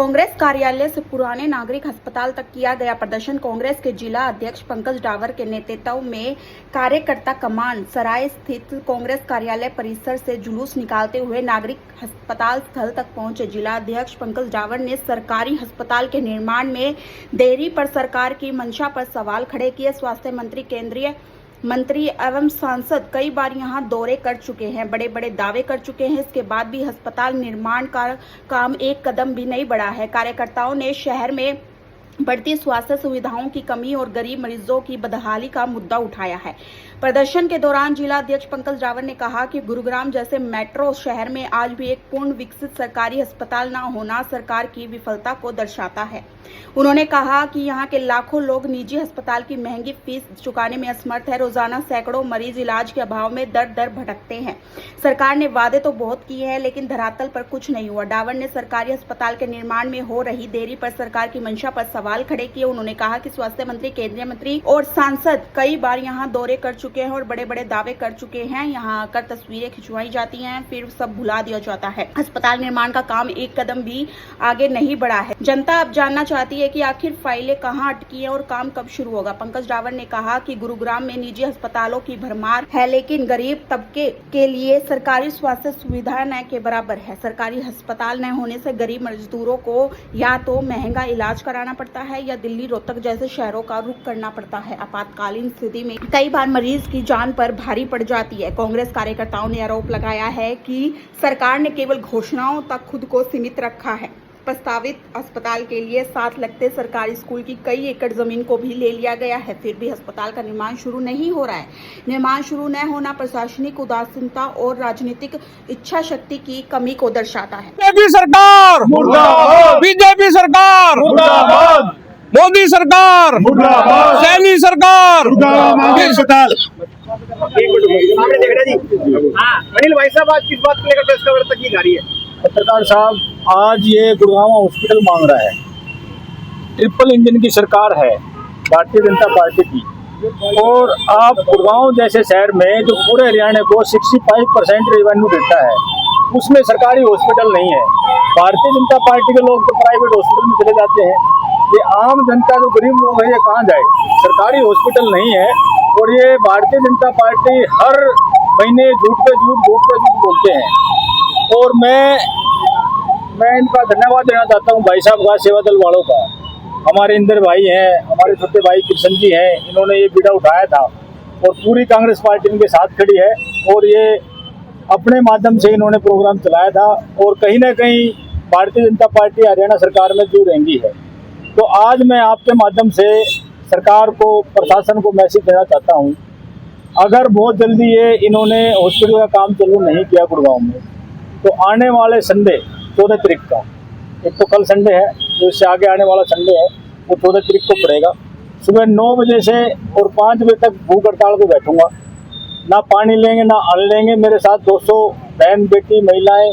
कांग्रेस कार्यालय से पुराने नागरिक अस्पताल तक किया गया प्रदर्शन। कांग्रेस के जिला अध्यक्ष पंकज डावर के नेतृत्व में कार्यकर्ता कमान सराय स्थित कांग्रेस कार्यालय परिसर से जुलूस निकालते हुए नागरिक अस्पताल स्थल तक पहुंचे। जिला अध्यक्ष पंकज डावर ने सरकारी अस्पताल के निर्माण में देरी पर सरकार की मंशा पर सवाल खड़े किए। स्वास्थ्य मंत्री, केंद्रीय मंत्री एवं सांसद कई बार यहां दौरे कर चुके हैं, बड़े बड़े दावे कर चुके हैं। इसके बाद भी अस्पताल निर्माण का काम एक कदम भी नहीं बढ़ा है। कार्यकर्ताओं ने शहर में बढ़ती स्वास्थ्य सुविधाओं की कमी और गरीब मरीजों की बदहाली का मुद्दा उठाया है। प्रदर्शन के दौरान जिला अध्यक्ष पंकज डावर ने कहा कि गुरुग्राम जैसे मेट्रो शहर में आज भी एक पूर्ण विकसित सरकारी अस्पताल न होना सरकार की विफलता को दर्शाता है। उन्होंने कहा कि यहाँ के लाखों लोग निजी अस्पताल की महंगी फीस चुकाने में असमर्थ है। रोजाना सैकड़ों मरीज इलाज के अभाव में दर दर भटकते हैं। सरकार ने वादे तो बहुत किए हैं, लेकिन धरातल पर कुछ नहीं हुआ। डावर ने सरकारी अस्पताल के निर्माण में हो रही देरी पर सरकार की मंशा पर सवाल खड़े किए। उन्होंने कहा कि स्वास्थ्य मंत्री, केंद्रीय मंत्री और सांसद कई बार यहाँ दौरे कर चुके हैं और बड़े बड़े दावे कर चुके हैं। यहाँ आकर तस्वीरें खिंचवाई जाती हैं, फिर सब भुला दिया जाता है। अस्पताल निर्माण का काम एक कदम भी आगे नहीं बढ़ा है। जनता अब जानना चाहती है कि आखिर फाइलें कहाँ अटकी हैं और काम कब शुरू होगा। पंकज डावर ने कहा कि गुरुग्राम में निजी अस्पतालों की भरमार है, लेकिन गरीब तबके के लिए सरकारी स्वास्थ्य सुविधा न के बराबर है। सरकारी अस्पताल न होने से गरीब मजदूरों को या तो महंगा इलाज कराना पड़ता है या दिल्ली, रोहतक जैसे शहरों का रुख करना पड़ता है। आपातकालीन स्थिति में कई बार मरीज की जान पर भारी पड़ जाती है। कांग्रेस कार्यकर्ताओं ने आरोप लगाया है कि सरकार ने केवल घोषणाओं तक खुद को सीमित रखा है। प्रस्तावित अस्पताल के लिए साथ लगते सरकारी स्कूल की कई एकड़ जमीन को भी ले लिया गया है, फिर भी अस्पताल का निर्माण शुरू नहीं हो रहा है। निर्माण शुरू न होना प्रशासनिक उदासीनता और राजनीतिक इच्छा शक्ति की कमी को दर्शाता है। बीजेपी सरकार मुर्दाबाद, बीजेपी सरकार मुर्दाबाद, मोदी सरकार मुर्दाबाद, सैनी सरकार मुर्दाबाद। अस्पताल सामने देख रहे जी। अनिल भाई साहब, आज किस बात को लेकर प्रेस कवर तक की जा रही है? पत्रकार साहब, आज ये गुड़गांव हॉस्पिटल मांग रहा है। ट्रिपल इंजन की सरकार है भारतीय जनता पार्टी की, और आप गुड़गांव जैसे शहर में जो पूरे हरियाणा को 65% रेवेन्यू देता है, उसमें सरकारी हॉस्पिटल नहीं है। भारतीय जनता पार्टी के लोग तो प्राइवेट हॉस्पिटल में चले जाते हैं। ये आम जनता जो गरीब लोग है, ये कहाँ जाए? सरकारी हॉस्पिटल नहीं है, और ये भारतीय जनता पार्टी हर महीने झूठ पे झूठ बोलते हैं। और मैं इनका धन्यवाद देना चाहता हूँ भाई साहब का, सेवा दल वालों का। हमारे इंदर भाई हैं, हमारे छोटे भाई कृष्ण जी हैं, इन्होंने ये बीड़ा उठाया था और पूरी कांग्रेस पार्टी इनके साथ खड़ी है, और ये अपने माध्यम से इन्होंने प्रोग्राम चलाया था, और कहीं ना कहीं भारतीय जनता पार्टी हरियाणा सरकार में जुड़ रही है। तो आज मैं आपके माध्यम से सरकार को, प्रशासन को मैसेज देना चाहता हूँ, अगर बहुत जल्दी ये इन्होंने हॉस्पिटल का काम चालू नहीं किया गुड़गांव में, तो आने वाले संडे 14 तारीख का, एक तो कल संडे है, जो इससे आगे आने वाला संडे है वो 14 तारीख को पड़ेगा। सुबह 9 बजे से और 5 बजे तक भूख हड़ताल पे बैठूंगा। ना पानी लेंगे ना अन्न लेंगे। मेरे साथ 200 बहन बेटी, महिलाएं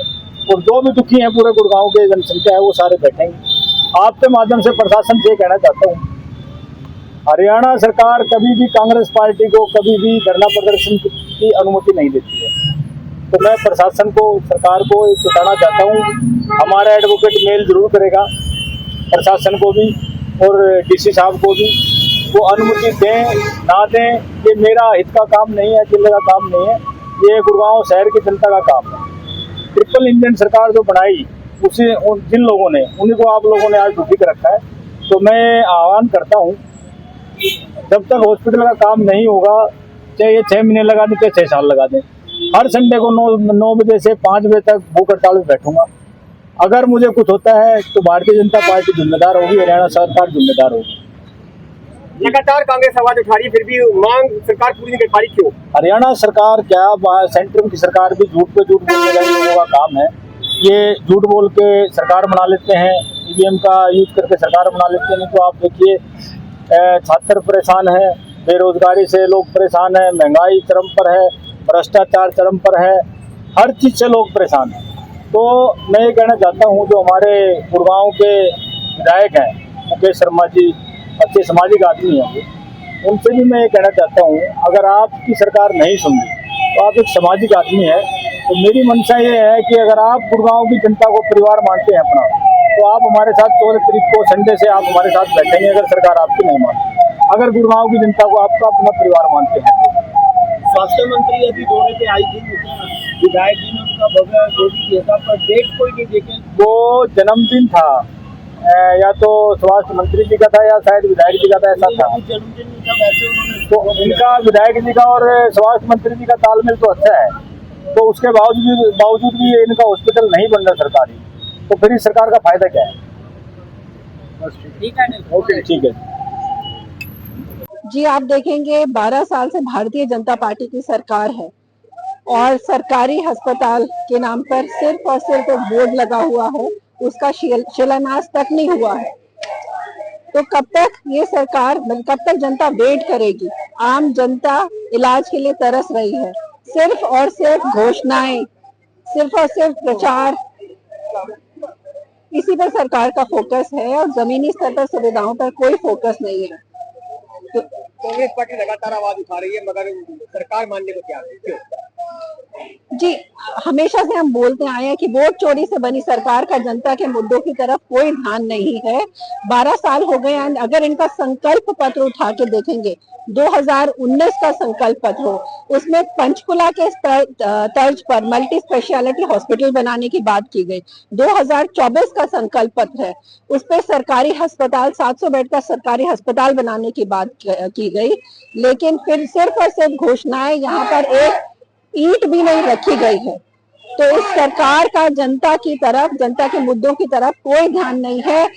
और जो भी दुखी हैं पूरे गुड़गांव के जनसंख्या है, वो सारे बैठेंगे। आपके माध्यम से प्रशासन से कहना चाहता हूँ, हरियाणा सरकार कभी भी कांग्रेस पार्टी को कभी भी धरना प्रदर्शन की अनुमति नहीं देती है। तो मैं प्रशासन को, सरकार को ये चेताना चाहता हूँ, हमारा एडवोकेट मेल जरूर करेगा प्रशासन को भी और डीसी साहब को भी। वो अनुमति दें ना दें, ये मेरा हित का काम नहीं है, जिले का काम नहीं है, ये गुड़गांव शहर की जनता का काम है। ट्रिपल इंजन सरकार जो बनाई, उसे जिन लोगों ने, उन्हीं को आप लोगों ने आज दुखी कर रखा है। तो मैं आह्वान करता हूँ, जब तक हॉस्पिटल का काम नहीं होगा, चाहे ये 6 महीने लगा दें, चाहे 6 साल लगा दें, हर संडे को 9 बजे से 5 बजे तक भूख हड़ताल में बैठूंगा। अगर मुझे कुछ होता है तो भारतीय जनता पार्टी जिम्मेदार होगी, हरियाणा सरकार जिम्मेदार होगी। लगातार कांग्रेस आवाज उठा रही है, फिर भी मांग सरकार पूरी नहीं कर पा रही, क्यों? हरियाणा सरकार क्या, सेंट्रल की सरकार भी झूठ पे झूठ बोलने का लोगों का काम है। ये झूठ बोल के सरकार बना लेते हैं, ईवीएम का यूज करके सरकार बना लेते हैं। नहीं तो आप देखिए, छात्र परेशान है, बेरोजगारी से लोग परेशान है, महंगाई चरम पर है, भ्रष्टाचार चरम पर है, हर चीज़ से लोग परेशान हैं। तो मैं ये कहना चाहता हूँ, जो हमारे गुड़गांव के विधायक हैं मुकेश शर्मा जी, अच्छे सामाजिक आदमी हैं, उनसे भी मैं ये कहना चाहता हूँ, अगर आपकी सरकार नहीं सुन रही तो आप एक सामाजिक आदमी हैं, तो मेरी मंशा ये है कि अगर आप गुड़गांव की जनता को परिवार मानते हैं अपना, तो आप हमारे साथ 14 तारीख को संडे से आप हमारे साथ बैठेंगे अगर सरकार आपकी नहीं मानती, अगर गुड़गांव की जनता को आपका अपना परिवार मानते हैं तो। स्वास्थ्य मंत्री अभी दौरे पे आई थी, विधायक जी ने उनका भव्य रोटी दिया था, पर डेट कोई नहीं देखे। वो जन्मदिन था, या तो स्वास्थ्य मंत्री जी का था या शायद विधायक जी का था, ऐसा था। जन्मदिन था वैसे उन्होंने तो इनका विधायक जी का और स्वास्थ्य मंत्री जी का तालमेल तो अच्छा है, तो उसके बावजूद भी इनका हॉस्पिटल नहीं बन रहा सरकारी, तो फिर इस सरकार का फायदा क्या है। ठीक है, ओके, ठीक है। जी, आप देखेंगे 12 साल से भारतीय जनता पार्टी की सरकार है और सरकारी अस्पताल के नाम पर सिर्फ और सिर्फ एक बोर्ड लगा हुआ है, उसका शिलान्यास तक नहीं हुआ है। तो कब तक ये सरकार, कब तक जनता वेट करेगी? आम जनता इलाज के लिए तरस रही है। सिर्फ और सिर्फ घोषणाएं, सिर्फ और सिर्फ प्रचार, इसी पर सरकार का फोकस है और जमीनी स्तर पर सुविधाओं पर कोई फोकस नहीं है। कांग्रेस पार्टी लगातार आवाज उठा रही है, मगर सरकार मानने को तैयार नहीं, क्यों? जी, हमेशा से हम बोलते आए हैं कि वोट चोरी से बनी सरकार का जनता के मुद्दों की तरफ कोई ध्यान नहीं है। 12 साल हो गए हैं। अगर इनका संकल्प पत्र उठा के देखेंगे, 2019 का संकल्प पत्र हो, उसमें पंचकुला के तर्ज पर मल्टी स्पेशलिटी हॉस्पिटल बनाने की बात की गई। 2024 का संकल्प पत्र है, उस पर सरकारी अस्पताल, 700 बेड का सरकारी अस्पताल बनाने की बात की गई, लेकिन फिर सिर्फ और सिर्फ घोषणाएं, यहाँ पर एक ईंट भी नहीं रखी गई है। तो इस सरकार का जनता की तरफ, जनता के मुद्दों की तरफ कोई ध्यान नहीं है।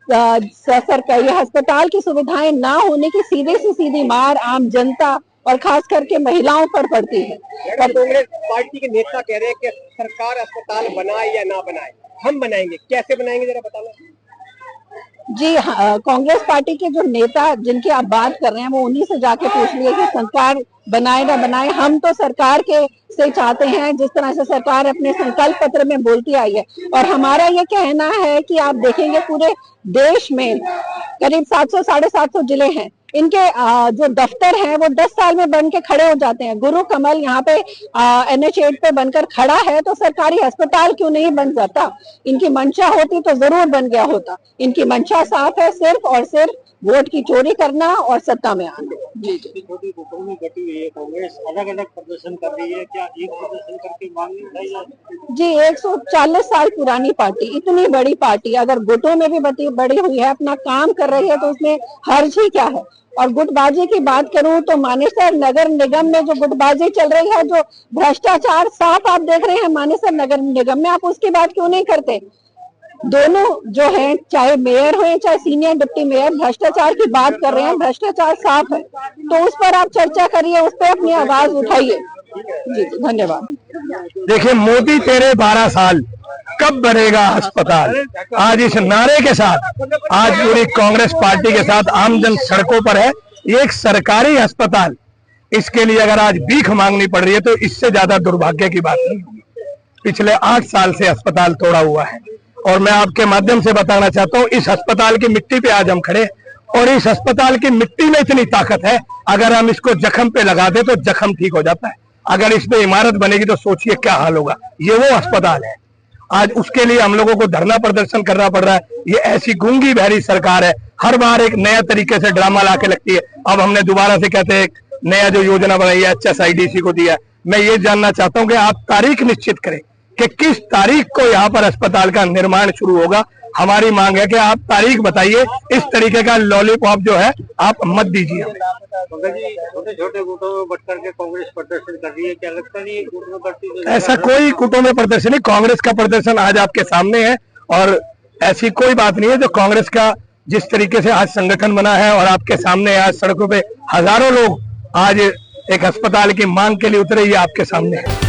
सरकारी अस्पताल की सुविधाएं ना होने की सीधे से सीधी मार आम जनता और खास करके महिलाओं पर पड़ती है। कांग्रेस पार्टी के नेता कह रहे हैं कि सरकार अस्पताल बनाए या ना बनाए, हम बनाएंगे। कैसे बनाएंगे, जरा बताना। जी, कांग्रेस पार्टी के जो नेता जिनकी आप बात कर रहे हैं, वो उन्हीं से जाके पूछ लिए कि सरकार बनाए ना बनाए। हम तो सरकार के से चाहते हैं जिस तरह से सरकार अपने संकल्प पत्र में बोलती आई है, और हमारा ये कहना है कि आप देखेंगे पूरे देश में करीब 700-750 जिले हैं, इनके जो दफ्तर हैं वो 10 साल में बन के खड़े हो जाते हैं। गुरु कमल यहाँ पे NH8 पे बनकर खड़ा है, तो सरकारी अस्पताल क्यों नहीं बन जाता? इनकी मंशा होती तो जरूर बन गया होता। इनकी मंशा साफ है, सिर्फ और सिर्फ वोट की चोरी करना और सत्ता में आना। जी, छोटी गुटों में बटी हुई है कांग्रेस, अलग अलग प्रदर्शन कर रही है, क्या एक प्रदर्शन करके मांग उठाई जाती? जी, 140 साल पुरानी पार्टी, इतनी बड़ी पार्टी अगर गुटों में भी बड़ी हुई है, अपना काम कर रही है, तो उसमें हर्ज ही क्या है? और गुटबाजी की बात करूं तो मानेसर नगर निगम में जो गुटबाजी चल रही है, जो भ्रष्टाचार साफ आप देख रहे हैं मानेसर नगर निगम में, आप उसकी बात क्यों नहीं करते? दोनों जो हैं, चाहे मेयर हो चाहे सीनियर डिप्टी मेयर, भ्रष्टाचार की बात कर रहे हैं, भ्रष्टाचार साफ है, तो उस पर आप चर्चा करिए, उस पर अपनी आवाज उठाइए। जी, धन्यवाद। देखिए, मोदी तेरे 12 साल, कब बनेगा अस्पताल? आज इस नारे के साथ आज पूरी कांग्रेस पार्टी के साथ आमजन सड़कों पर है। एक सरकारी अस्पताल, इसके लिए अगर आज भीख मांगनी पड़ रही है तो इससे ज्यादा दुर्भाग्य की बात नहीं होगी। पिछले 8 साल से अस्पताल तोड़ा हुआ है, और मैं आपके माध्यम से बताना चाहता हूँ, इस अस्पताल की मिट्टी पे आज हम खड़े, और इस अस्पताल की मिट्टी में इतनी ताकत है, अगर हम इसको जख्म पे लगा दे तो जख्म ठीक हो जाता है। अगर इस पे इमारत बनेगी तो सोचिए क्या हाल होगा। ये वो अस्पताल है, आज उसके लिए हम लोगों को धरना प्रदर्शन करना पड़ रहा है। ये ऐसी गूंगी बहरी सरकार है, हर बार एक नया तरीके से ड्रामा लाके लगती है। अब हमने दोबारा से कहते हैं नया जो योजना बनाई है HSIDC को दिया। मैं ये जानना चाहता हूं कि आप तारीख निश्चित करें कि किस तारीख को यहाँ पर अस्पताल का निर्माण शुरू होगा। हमारी मांग है कि आप तारीख बताइए। इस तरीके का लॉलीपॉप जो है आप मत दीजिए। छोटे छोटे गुटों में बट करके कांग्रेस प्रदर्शन कर रही है, क्या लगता नहीं गुट में करती? ऐसा कोई गुटों में प्रदर्शन नहीं, कांग्रेस का प्रदर्शन आज आपके सामने है, और ऐसी कोई बात नहीं है। जो कांग्रेस का जिस तरीके से आज संगठन बना है और आपके सामने आज सड़कों पे हजारों लोग आज एक अस्पताल की मांग के लिए उतरे, ये आपके सामने है।